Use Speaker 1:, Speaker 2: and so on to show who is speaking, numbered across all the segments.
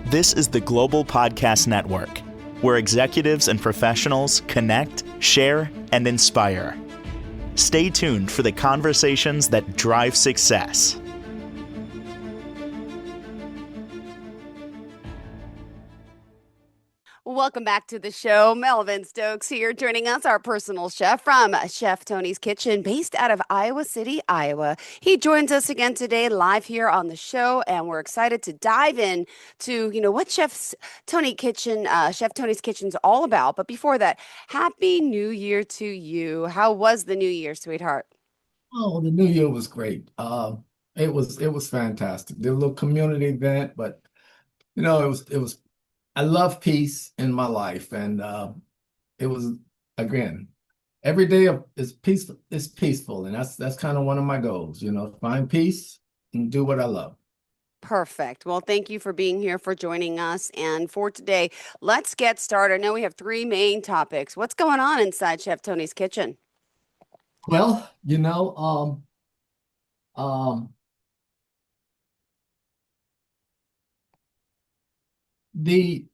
Speaker 1: This is the Global Podcast Network, where executives and professionals connect, share, and inspire. Stay tuned for the conversations that drive success.
Speaker 2: Welcome back to the show. Melvin Stokes here, joining us, our personal chef from Chef Tony's Kitchen, based out of Iowa City, Iowa. He joins us again today live here on the show, and we're excited to dive in to, what Chef Tony's Kitchen's all about. But before that, Happy New Year to you. How was the new year, sweetheart?
Speaker 3: Oh, the new year was great. It was fantastic. Did a little community event, but it was. I love peace in my life, and it was again every day is peaceful. Is peaceful, and that's kind of one of my goals. Find peace and do what I love.
Speaker 2: Perfect. Well, thank you for being here, for joining us. And for today, let's get started. I know we have three main topics. What's going on inside Chef Tony's Kitchen?
Speaker 3: Well, um, the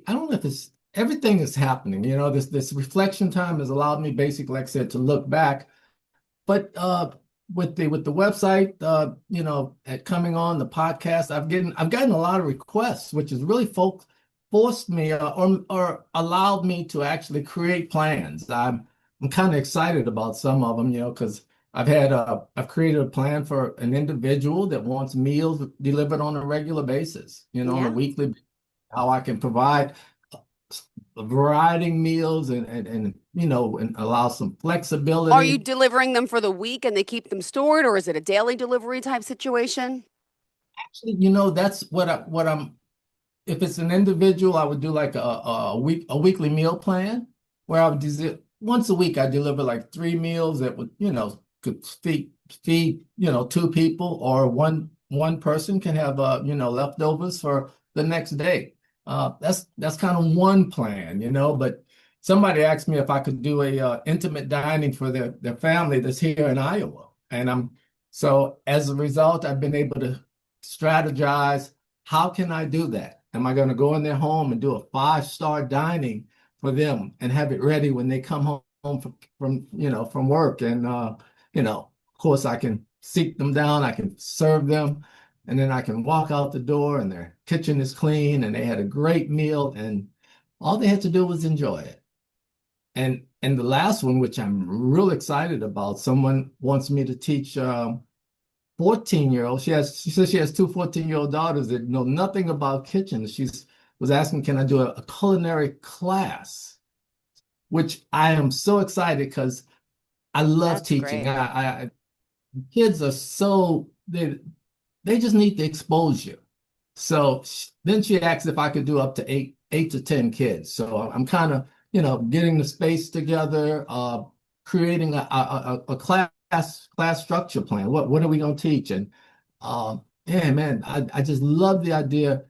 Speaker 3: I don't know if it's everything is happening. This reflection time has allowed me basically, like I said, to look back. But with the website, at coming on the podcast, I've gotten a lot of requests, which has really forced me or allowed me to actually create plans. I'm kind of excited about some of them, because I've created a plan for an individual that wants meals delivered on a regular basis, on a
Speaker 2: Yeah.
Speaker 3: weekly, how I can provide a variety of meals and allow some
Speaker 2: Are you
Speaker 3: flexibility.
Speaker 2: delivering them for the week and they keep them stored, or is it a daily delivery type situation?
Speaker 3: Actually, that's what I'm. If it's an individual, I would do like a weekly meal plan where I would once a week. I deliver like three meals that would could feed two people, or one person can have leftovers for the next day. That's kind of one plan, but somebody asked me if I could do a intimate dining for their family that's here in Iowa. And so as a result, I've been able to strategize, how can I do that? Am I going to go in their home and do a five-star dining for them and have it ready when they come home from work? And of course, I can seat them down, I can serve them, and then I can walk out the door and their kitchen is clean and they had a great meal, and all they had to do was enjoy it. And the last one, which I'm real excited about, someone wants me to teach 14-year-old. She says she has two 14-year-old daughters that know nothing about kitchens. Was asking, can I do a culinary class? Which I am so excited because I love
Speaker 2: That's
Speaker 3: teaching.
Speaker 2: great.
Speaker 3: Kids are they just need the exposure. So then she asked if I could do up to eight to 10 kids. So I'm kind of, getting the space together, creating a class structure plan. What are we going to teach? And yeah, man, I just love the idea.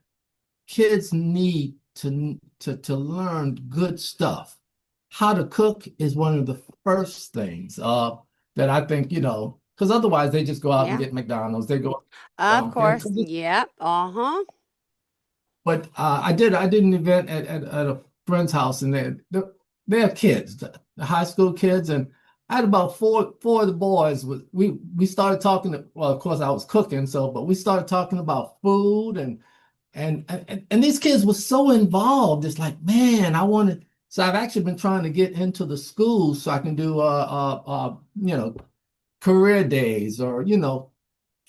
Speaker 3: Kids need to learn good stuff. How to cook is one of the first things that I think, because otherwise they just go out and
Speaker 2: Yeah,
Speaker 3: get McDonald's. They go,
Speaker 2: of
Speaker 3: and
Speaker 2: course. Yeah. Uh-huh.
Speaker 3: but I did an event at a friend's house, and they have kids, the high school kids, and I had about four of the boys. We started talking. Well, of course, I was cooking, but we started talking about food, and these kids were so involved. It's like, man, I wanted. So I've actually been trying to get into the schools so I can do career days, or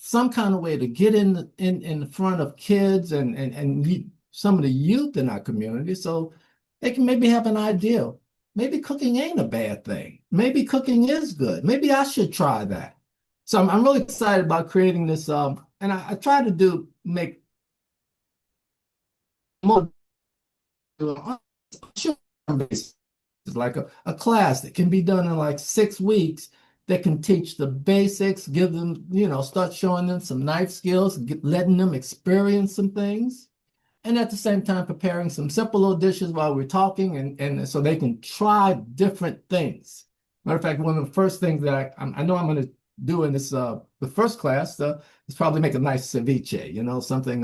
Speaker 3: some kind of way to get in front of kids and some of the youth in our community, so they can maybe have an idea. Maybe cooking ain't a bad thing. Maybe cooking is good. Maybe I should try that. So I'm really excited about creating this. And I try to make more it's like a class that can be done in like 6 weeks, that can teach the basics, give them, start showing them some knife skills, letting them experience some things. And at the same time, preparing some simple little dishes while we're talking, and so they can try different things. Matter of fact, one of the first things that I know I'm going to do in this, the first class, is probably make a nice ceviche, something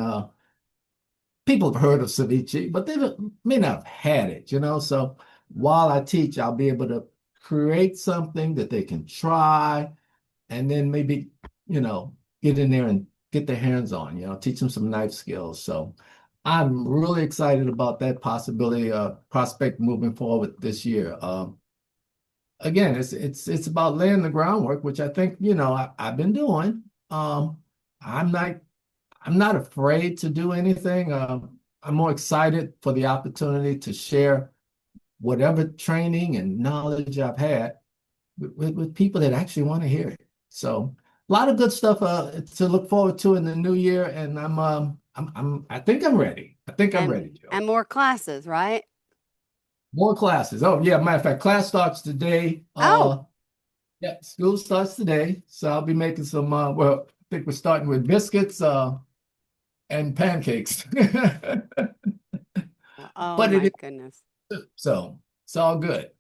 Speaker 3: people have heard of ceviche, but they may not have had it, you know. So while I teach, I'll be able to create something that they can try and then maybe, get in there and get their hands on, teach them some knife skills. So I'm really excited about that possibility, prospect moving forward this year. Again, it's about laying the groundwork, which I think, I've been doing. I'm not I'm not afraid to do anything. I'm more excited for the opportunity to share whatever training and knowledge I've had with people that actually want to hear it. So a lot of good stuff to look forward to in the new year, and I think I'm ready. I think I'm ready, Joe.
Speaker 2: And more classes, right?
Speaker 3: More classes. Oh yeah, matter of fact, class starts today.
Speaker 2: Oh,
Speaker 3: Yeah, school starts today, so I'll be making some. Well, I think we're starting with biscuits and pancakes.
Speaker 2: oh
Speaker 3: But it
Speaker 2: my
Speaker 3: is
Speaker 2: goodness.
Speaker 3: so it's all good.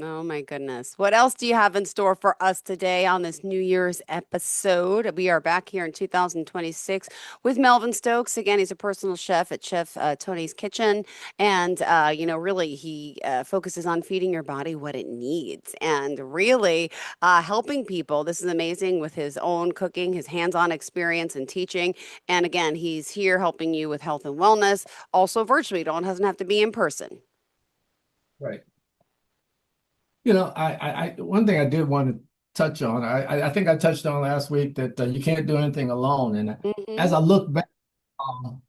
Speaker 2: Oh my goodness. What else do you have in store for us today on this New Year's episode? We are back here in 2026 with Melvin Stokes. Again, he's a personal chef at Chef Tony's Kitchen. And, really, he focuses on feeding your body what it needs and really helping people. This is amazing with his own cooking, his hands on experience and teaching. And again, he's here helping you with health and wellness, also virtually. Doesn't have to be in person.
Speaker 3: Right. One thing I did want to touch on, I think I touched on last week that you can't do anything alone. And
Speaker 2: Hmm.
Speaker 3: as I look back, um,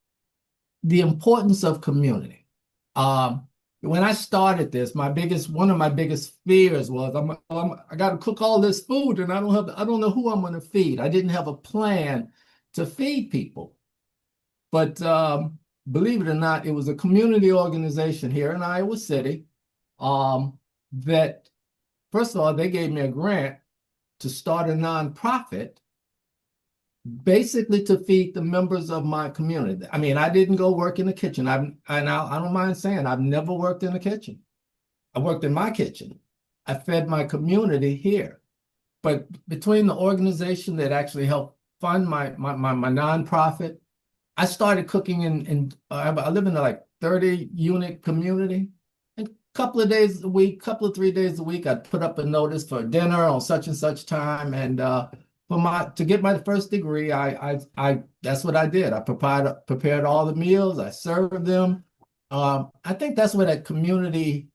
Speaker 3: the importance of community. Um, when I started this, one of my biggest fears was I got to cook all this food and I don't know who I'm going to feed. I didn't have a plan to feed people. But believe it or not, it was a community organization here in Iowa City that first of all, they gave me a grant to start a nonprofit basically to feed the members of my community. I mean, I didn't go work in the kitchen. I don't mind saying I've never worked in the kitchen. I worked in my kitchen. I fed my community here. But between the organization that actually helped fund my nonprofit, I started cooking I live in a like 30 unit community. And a couple of days a week, couple of 3 days a week, I'd put up a notice for dinner on such and such time. And to get my first degree, I that's what I did. I prepared all the meals, I served them. I think that's where that community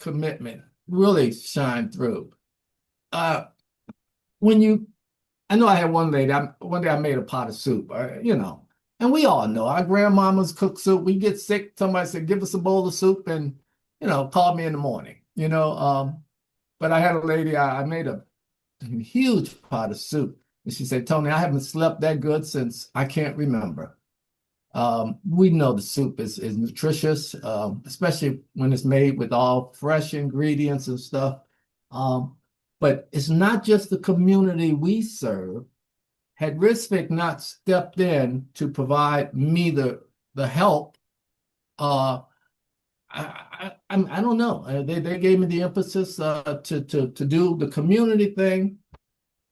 Speaker 3: commitment really shined through. Uh, when you I know I had one day I made a pot of soup, and we all know our grandmamas cook soup. We get sick, somebody said, give us a bowl of soup and, call me in the morning, but I had a lady, I made a huge pot of soup. And she said, Tony, I haven't slept that good since I can't remember. We know the soup is nutritious, especially when it's made with all fresh ingredients and stuff. Um, but it's not just the community we serve. Had Risvik not stepped in to provide me the help, I don't know. They gave me the emphasis to do the community thing.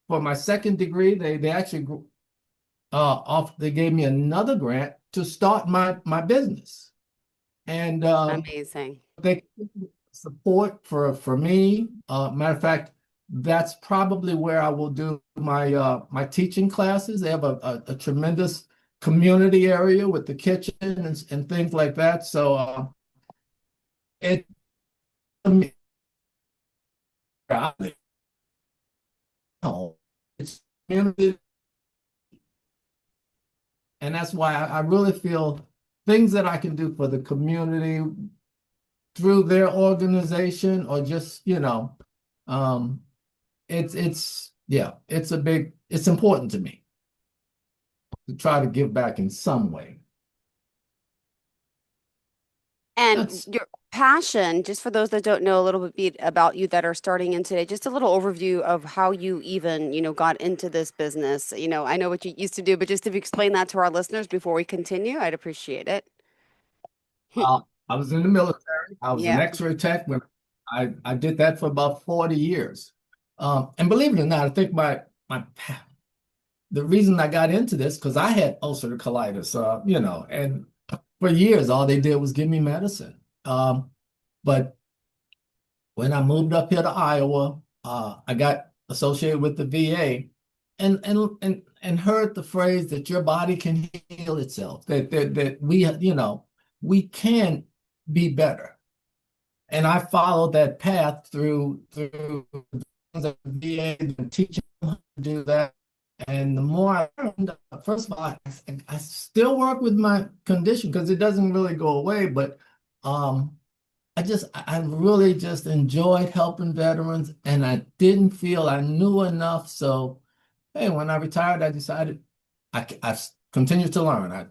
Speaker 3: For my second degree, they actually they gave me another grant to start my business, and
Speaker 2: Amazing.
Speaker 3: they support for me. Matter of fact, that's probably where I will do my teaching classes. They have a tremendous community area with the kitchen and things like that. So it it's community, and that's why I really feel things that I can do for the community through their organization or just, um, it's important to me to try to give back in some way.
Speaker 2: And
Speaker 3: That's
Speaker 2: your passion, just for those that don't know a little bit about you that are starting in today, just a little overview of how you even, got into this business. I know what you used to do, but just if you explain that to our listeners before we continue, I'd appreciate it.
Speaker 3: I was in the military. I was an
Speaker 2: Yeah.
Speaker 3: X-ray tech when I did that for about 40 years. And believe it or not, I think my the reason I got into this because I had ulcerative colitis, and for years all they did was give me medicine. But when I moved up here to Iowa, I got associated with the VA, and heard the phrase that your body can heal itself, that we can be better. And I followed that path through the VA and teaching them how to do that. And the more I learned, first of all, I still work with my condition because it doesn't really go away, but I really just enjoyed helping veterans, and I didn't feel I knew enough. So, hey, when I retired, I decided I continue to learn.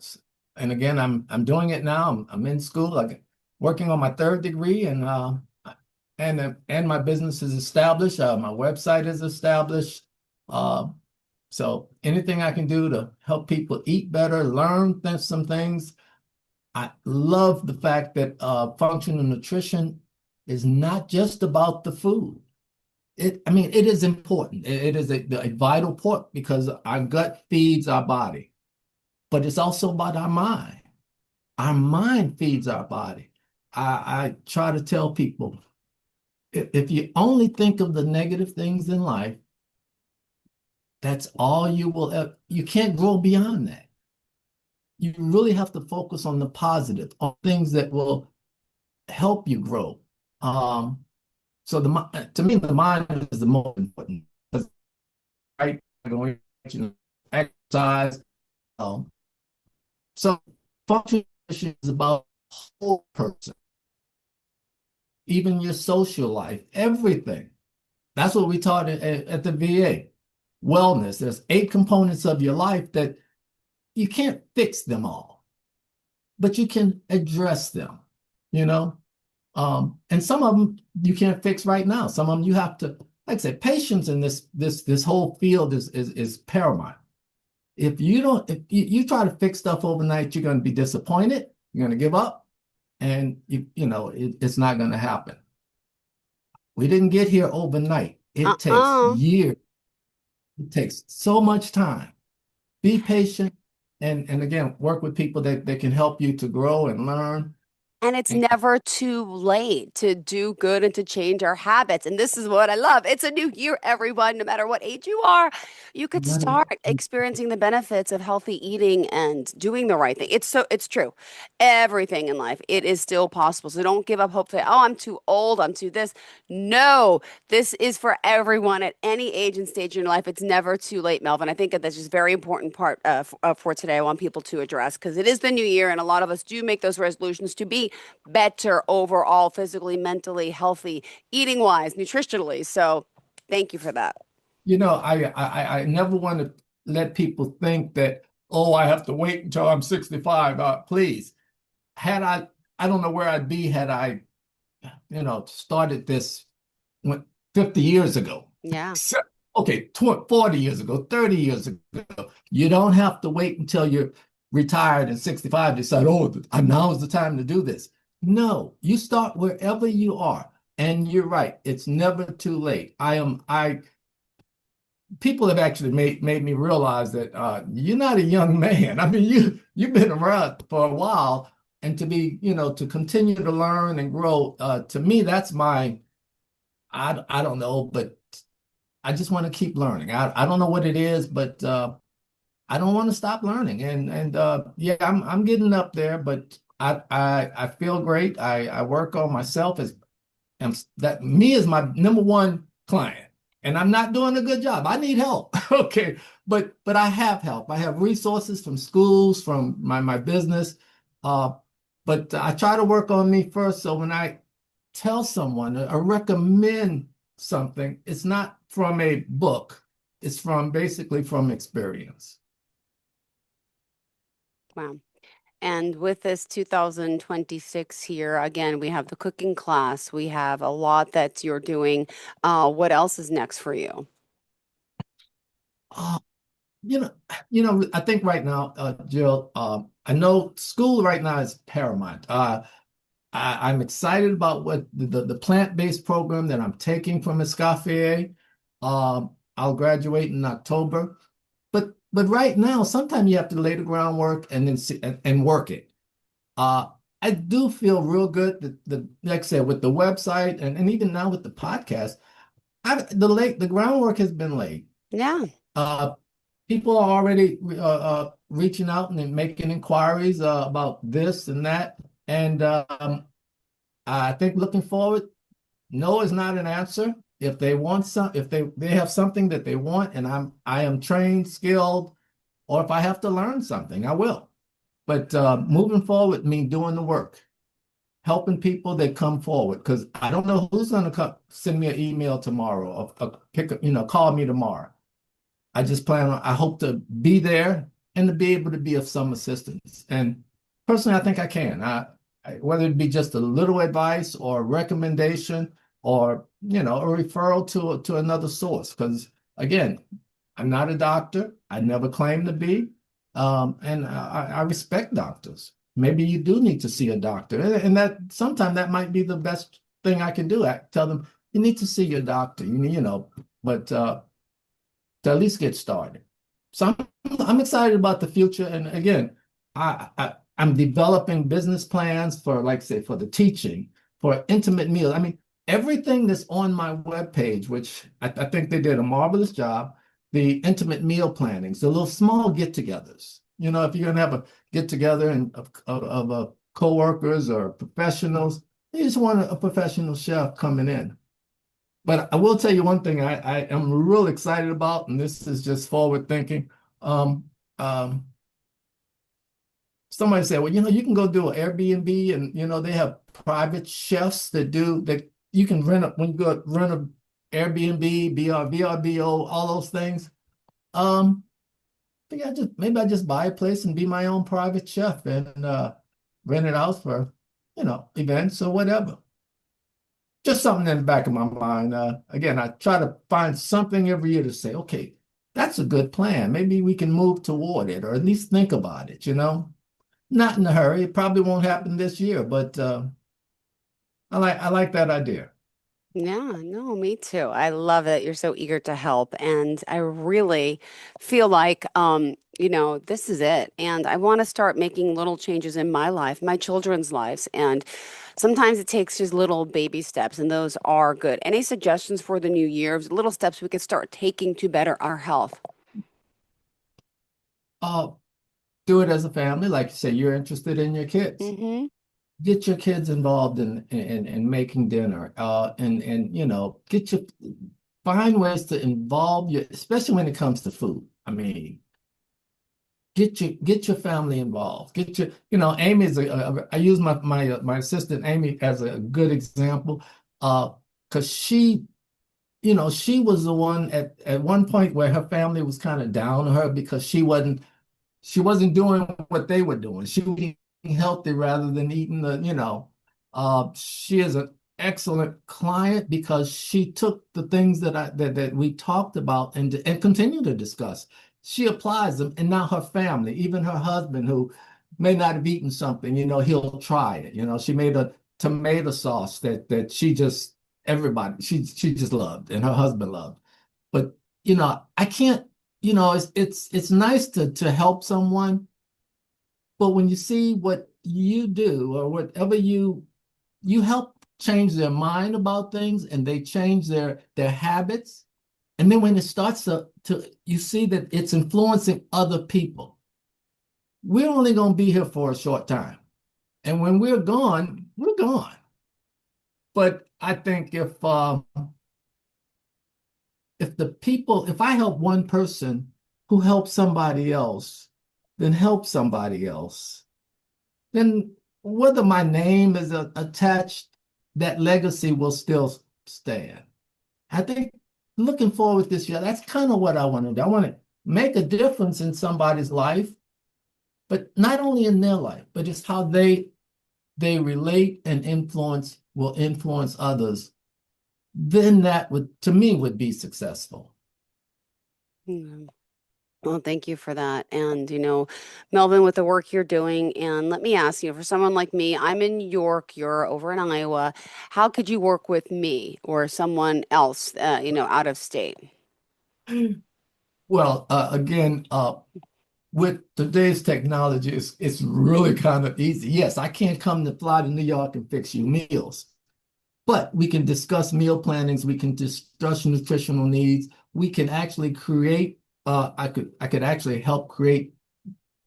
Speaker 3: And again, I'm doing it now. I'm in school, like working on my third degree, and my business is established. My website is established. Uh, so anything I can do to help people eat better, learn some things. I love the fact that functional nutrition is not just about the food. I mean, it is important. It is a vital part because our gut feeds our body, but it's also about our mind. Our mind feeds our body. I try to tell people, if you only think of the negative things in life, that's all you will ever, you can't grow beyond that. You really have to focus on the positive, on things that will help you grow. So to me, the mind is the most important. Right? Going, exercise. Um, so functional nutrition is about the whole person, even your social life, everything. That's what we taught at the VA. Wellness. There's 8 components of your life that you can't fix them all, but you can address them, you know? And some of them you can't fix right now. Some of them you have to, like I said, patience in this whole field is paramount. If you try to fix stuff overnight, you're going to be disappointed. You're going to give up, and it's not going to happen. We didn't get here overnight. It takes years. It takes so much time. Be patient, and again, work with people that can help you to grow and learn.
Speaker 2: And it's never too late to do good and to change our habits. And this is what I love. It's a new year, everyone, no matter what age you are, you could start experiencing the benefits of healthy eating and doing the right thing. It's true. Everything in life, it is still possible. So don't give up hope. Say, oh, I'm too old. I'm too this. No, this is for everyone at any age and stage in your life. It's never too late, Melvin. I think that that's just a very important part for today. I want people to address because it is the new year, and a lot of us do make those resolutions to be better overall, physically, mentally, healthy, eating wise, nutritionally. So thank you for that.
Speaker 3: I never want to let people think that, oh, I have to wait until I'm 65. Please. I don't know where I'd be had I, started this 50 years ago.
Speaker 2: Yeah.
Speaker 3: Okay, 40 years ago, 30 years ago. You don't have to wait until you're retired and 65 to decide, oh, now is the time to do this. No, you start wherever you are. And you're right, it's never too late. People have actually made me realize that you're not a young man. I mean, you've been around for a while, and to be, to continue to learn and grow, to me, that's I don't know, but I just want to keep learning. I don't know what it is, but I don't want to stop learning. And yeah, I'm getting up there, but I feel great. I work on myself that me is my number one client, and I'm not doing a good job. I need help. Okay, but I have help. I have resources from schools, from my business, but I try to work on me first. So when I tell someone or recommend something, it's not from a book. It's basically from experience.
Speaker 2: Wow. And with this 2026 here, again, we have the cooking class. We have a lot that you're doing. What else is next for you?
Speaker 3: Uh, I think right now, Jill, I know school right now is paramount. I'm excited about what the plant-based program that I'm taking from Escoffier. I'll graduate in October. But but right now, sometimes you have to lay the groundwork and then see and work it. Uh, I do feel real good that like I said, with the website and even now with the podcast, the groundwork has been laid.
Speaker 2: Yeah.
Speaker 3: Uh, People are already reaching out and then making inquiries about this and that. And I think looking forward, no is not an answer. If they want if they have something that they want, and I am trained, skilled, or if I have to learn something, I will. But moving forward means doing the work, helping people that come forward. Because I don't know who's going to send me an email tomorrow or pick up, call me tomorrow. I hope to be there and to be able to be of some assistance. And personally, I think I can. Whether it be just a little advice or recommendation or, a referral to another source. Because again, I'm not a doctor. I never claimed to be. And I respect doctors. Maybe you do need to see a doctor. And that sometimes that might be the best thing I can do. I tell them, you need to see your doctor, but to at least get started. So I'm excited about the future. And again, I'm developing business plans for, like say, for the teaching, for intimate meals. I mean, everything that's on my webpage, which I think they did a marvelous job, the intimate meal plannings, the little small get-togethers. If you're gonna have a get-together and of coworkers or professionals, you just want a professional chef coming in. But I will tell you one thing I am real excited about, and this is just forward thinking. Um, um, Somebody said, well, you can go do an Airbnb and, they have private chefs that you can rent when you go rent a Airbnb, VRBO, all those things. I think maybe I just buy a place and be my own private chef and rent it out for, events or whatever. Just something in the back of my mind. Again, I try to find something every year to say, okay, that's a good plan. Maybe we can move toward it or at least think about it. Not in a hurry. It probably won't happen this year, but I like that idea.
Speaker 2: Yeah, no, me too. I love it. You're so eager to help. And I really feel like, this is it. And I want to start making little changes in my life, my children's lives. And sometimes it takes just little baby steps, and those are good. Any suggestions for the new year, little steps we could start taking to better our health?
Speaker 3: Uh, do it as a family, like you say, you're interested in your kids.
Speaker 2: Mm-hmm.
Speaker 3: Get your kids involved in making dinner, and find ways to involve your, especially when it comes to food. I mean, get your family involved. Amy is I use my assistant Amy as a good example, because she was the one at one point where her family was kind of down on her because she wasn't doing what they were doing. She was eating healthy rather than eating she is an excellent client because she took the things that we talked about and continue to discuss. She applies them, and now her family, even her husband, who may not have eaten something, he'll try it. She made a tomato sauce that she just loved, and her husband loved. But I can't, it's nice to help someone, but when you see what you do or whatever you help change their mind about things and they change their habits, and then when it starts to you see that it's influencing other people. We're only going to be here for a short time, and when we're gone, we're gone. But I think if I help one person who helps somebody else, then help somebody else, then whether my name is attached, that legacy will still stand. I think looking forward this year, that's kind of what I want to do. I want to make a difference in somebody's life, but not only in their life, but it's how they relate and will influence others. Then that to me, would be successful.
Speaker 2: Mm. Well, thank you for that. And, Melvin, with the work you're doing, and let me ask you, for someone like me, I'm in New York, you're over in Iowa. How could you work with me or someone else, out of state?
Speaker 3: Well, again, with today's technology, it's really kind of easy. Yes, I can't come to fly to New York and fix you meals, but we can discuss meal plannings. We can discuss nutritional needs. We can actually create. I could actually help create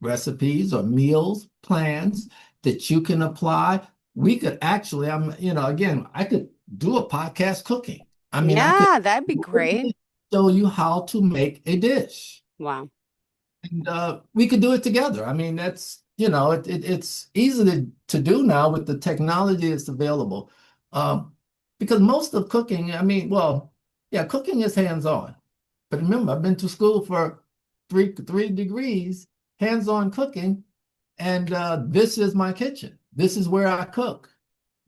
Speaker 3: recipes or meals plans that you can apply. We could actually, again, I could do a podcast cooking. I mean, I could
Speaker 2: Yeah, that'd be great.
Speaker 3: show you how to make a dish.
Speaker 2: Wow.
Speaker 3: And we could do it together. I mean, it's easy to do now with the technology that's available. Um, because most of cooking, I mean, well, yeah, cooking is hands-on. But remember, I've been to school for three degrees, hands-on cooking, and this is my kitchen. This is where I cook.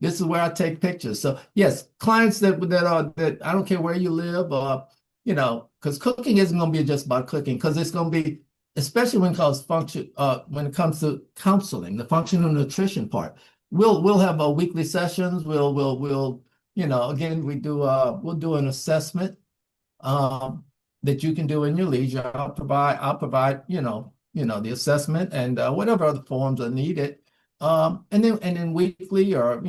Speaker 3: This is where I take pictures. So yes, clients that I don't care where you live, because cooking isn't going to be just about cooking, because it's going to be, especially when it comes to counseling, the functional nutrition part. We'll have weekly sessions. Again, we'll do an assessment um, that you can do in your leisure. I'll provide the assessment and whatever other forms are needed. And then weekly, or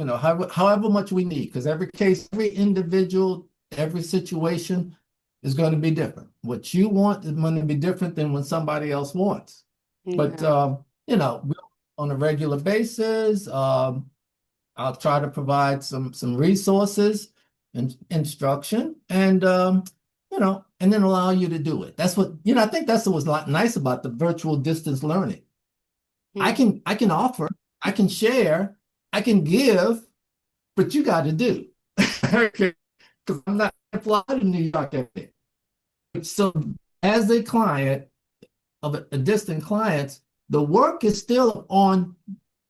Speaker 3: however much we need, because every case, every individual, every situation is going to be different. What you want is going to be different than what somebody else wants. But
Speaker 2: Yeah.
Speaker 3: on a regular basis, I'll try to provide some resources and instruction, and then allow you to do it. That's what, I think that's what's nice about the virtual distance learning. I
Speaker 2: Hmm.
Speaker 3: can offer, I can share, I can give, but you got to do. Because I'm not flying to New York every day. So as a client of a distant client, the work is still on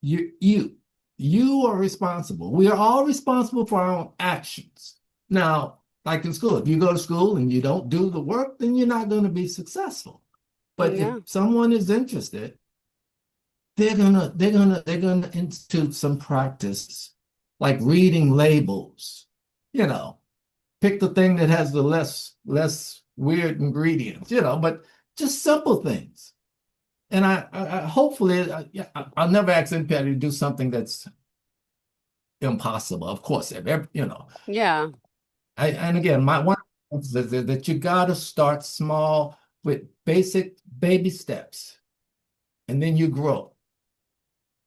Speaker 3: you. You are responsible. We are all responsible for our own actions. Now, like in school, if you go to school and you don't do the work, then you're not going to be successful. But if
Speaker 2: Yeah.
Speaker 3: someone is interested, they're gonna institute some practice, like reading labels. You know, pick the thing that has the less weird ingredients. But just simple things. And I hopefully, yeah, I'll never ask anybody to do something that's impossible. Of course,
Speaker 2: Yeah.
Speaker 3: and again, my one is that you got to start small with basic baby steps, and then you grow.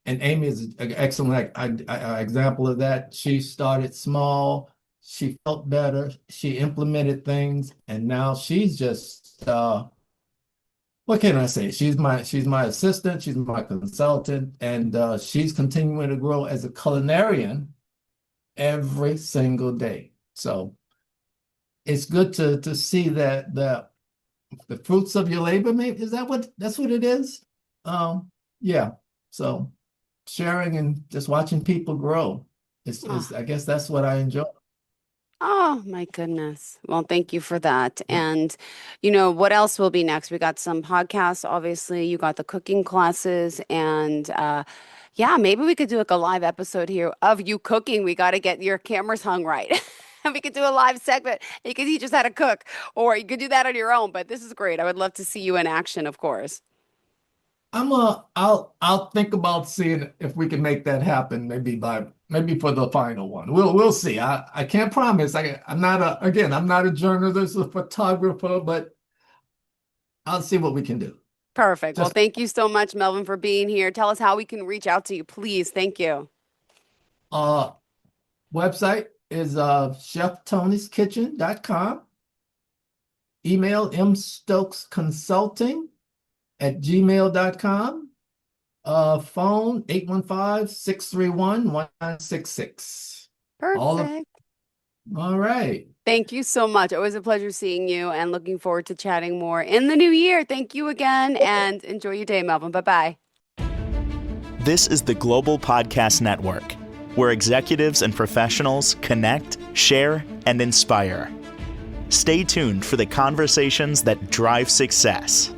Speaker 3: And Amy is an excellent example of that. She started small, she felt better, she implemented things, and now she's just what can I say? She's my assistant, she's my consultant, and she's continuing to grow as a culinarian every single day. So it's good to see that the fruits of your labor, maybe is that's what it is? Yeah. So sharing and just watching people grow is
Speaker 2: Oh,
Speaker 3: I guess that's what I enjoy.
Speaker 2: oh my goodness. Well, thank you for that. And what else will be next? We got some podcasts, obviously. You got the cooking classes, and yeah, maybe we could do like a live episode here of you cooking. We got to get your cameras hung right. And we could do a live segment. You could teach us how to cook, or you could do that on your own. But this is great. I would love to see you in action, of course.
Speaker 3: I'll think about seeing if we can make that happen, maybe for the final one. We'll see. I can't promise. I'm not a journalist or photographer, but I'll see what we can do.
Speaker 2: Perfect. Well,
Speaker 3: Just
Speaker 2: thank you so much, Melvin, for being here. Tell us how we can reach out to you, please. Thank you.
Speaker 3: uh website is cheftoneskitchen.com. Email mstokesconsulting@gmail.com. Phone 815-631-1966.
Speaker 2: Perfect.
Speaker 3: All right.
Speaker 2: Thank you so much. Always a pleasure seeing you and looking forward to chatting more in the new year. Thank you again and enjoy your day, Melvin. Bye bye.
Speaker 1: This is the Global Podcast Network, where executives and professionals connect, share, and inspire. Stay tuned for the conversations that drive success.